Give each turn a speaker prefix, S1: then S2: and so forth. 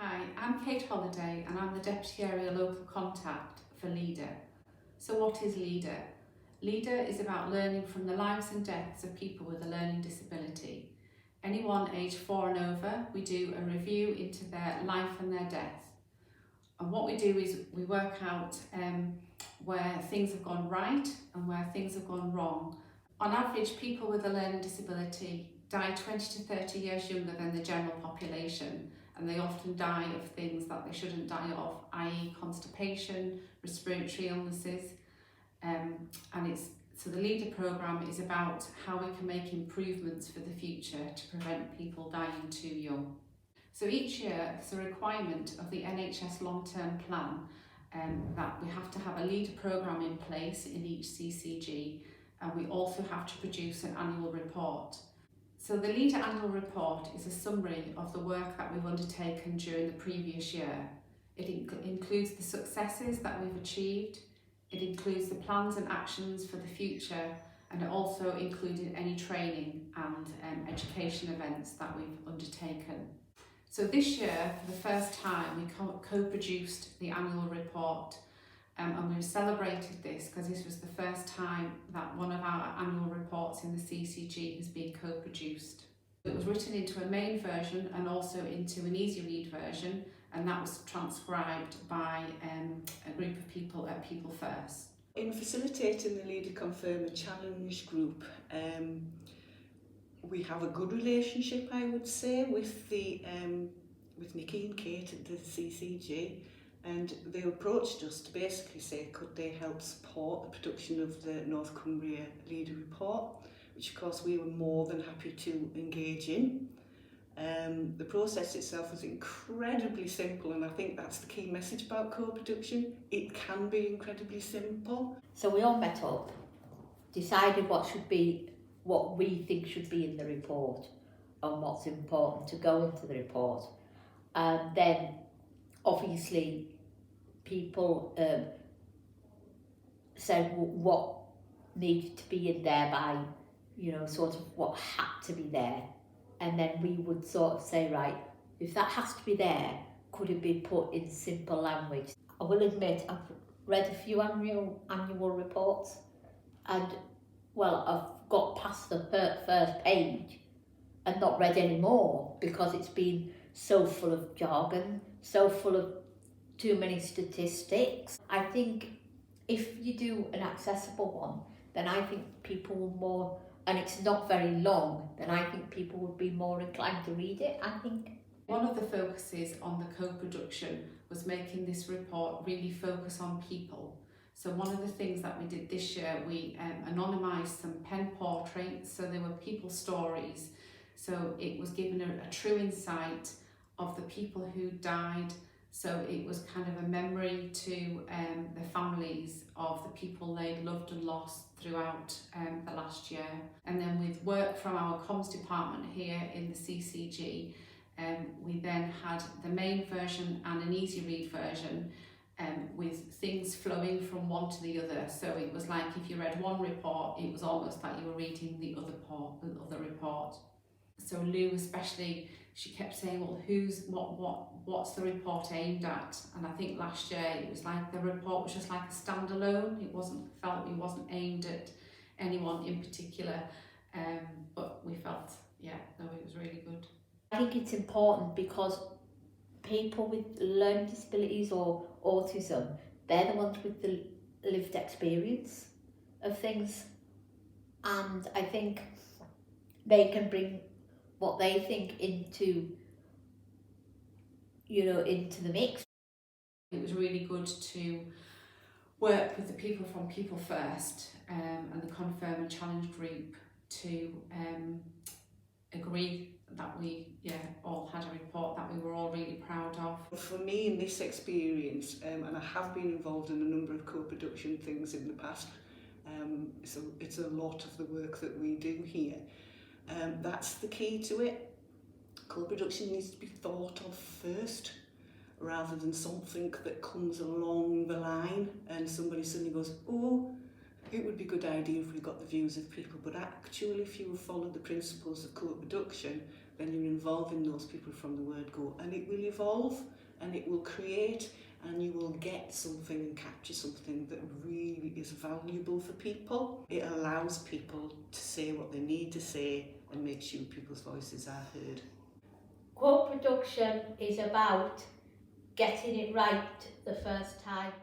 S1: Hi, I'm Kate Holliday and I'm the Deputy Area Local Contact for LeDeR. So what is LeDeR? LeDeR is about learning from the lives and deaths of people with a learning disability. Anyone aged 4 and over, we do a review into their life and their death. And what we do is we work out where things have gone right and where things have gone wrong. On average, people with a learning disability die 20 to 30 years younger than the general population, and they often die of things that they shouldn't die of, i.e. constipation, respiratory illnesses, so the LeDeR programme is about how we can make improvements for the future to prevent people dying too young. So each year there's a requirement of the NHS long-term plan that we have to have a LeDeR programme in place in each CCG, and we also have to produce an annual report. So the LeDeR annual report is a summary of the work that we've undertaken during the previous year. It includes the successes that we've achieved, it includes the plans and actions for the future, and it also included any training and education events that we've undertaken. So this year, for the first time, we co-produced the annual report, and we've celebrated this because this was the first time that one of our annual reports in the CCG has been co-produced. It was written into a main version and also into an easy read version, and that was transcribed by a group of people at People First.
S2: In facilitating the LeDeR Confirm a Challenge group, we have a good relationship, I would say, with Nikki and Kate at the CCG, and they approached us to basically say could they help support the production of the North Cumbria LeDeR report, which of course we were more than happy to engage in. The process itself was incredibly simple, and I think that's the key message about co-production. It can be incredibly simple.
S3: So we all met up, decided what we think should be in the report and what's important to go into the report. And then obviously people said what needed to be in there by, sort of what had to be there. And then we would sort of say, right, if that has to be there, could it be put in simple language? I will admit, I've read a few annual reports, and well, I've got past the first page and not read any more because it's been so full of jargon, so full of too many statistics. I think if you do an accessible one, then I think people will more, and it's not very long, then I think people would be more inclined to read it, I think.
S1: One of the focuses on the co-production was making this report really focus on people. So one of the things that we did this year, we anonymised some pen portraits, so they were people stories. So it was given a true insight of the people who died. So it was kind of a memory to the families of the people they'd loved and lost throughout the last year. And then with work from our comms department here in the CCG, we then had the main version and an easy read version with things flowing from one to the other. So it was like if you read one report, it was almost like you were reading the other report. So Lou especially, she kept saying, well, what's the report aimed at? And I think last year it was like the report was just like a standalone. It wasn't aimed at anyone in particular, but we felt, it was really good.
S3: I think it's important because people with learning disabilities or autism, they're the ones with the lived experience of things, and I think they can bring what they think into the mix.
S1: It was really good to work with the people from People First and the Confirm and Challenge group to agree that we all had a report that we were all really proud of.
S2: For me in this experience, and I have been involved in a number of co-production things in the past, so it's a lot of the work that we do here. That's the key to it. Co-production needs to be thought of first, rather than something that comes along the line and somebody suddenly goes, oh, It would be a good idea if we got the views of people, but actually if you follow the principles of co-production, then you're involving those people from the word go, and it will evolve and it will create, and you will get something and capture something that really is valuable for people. It allows people to say what they need to say and make sure people's voices are heard.
S3: Co-production is about getting it right the first time.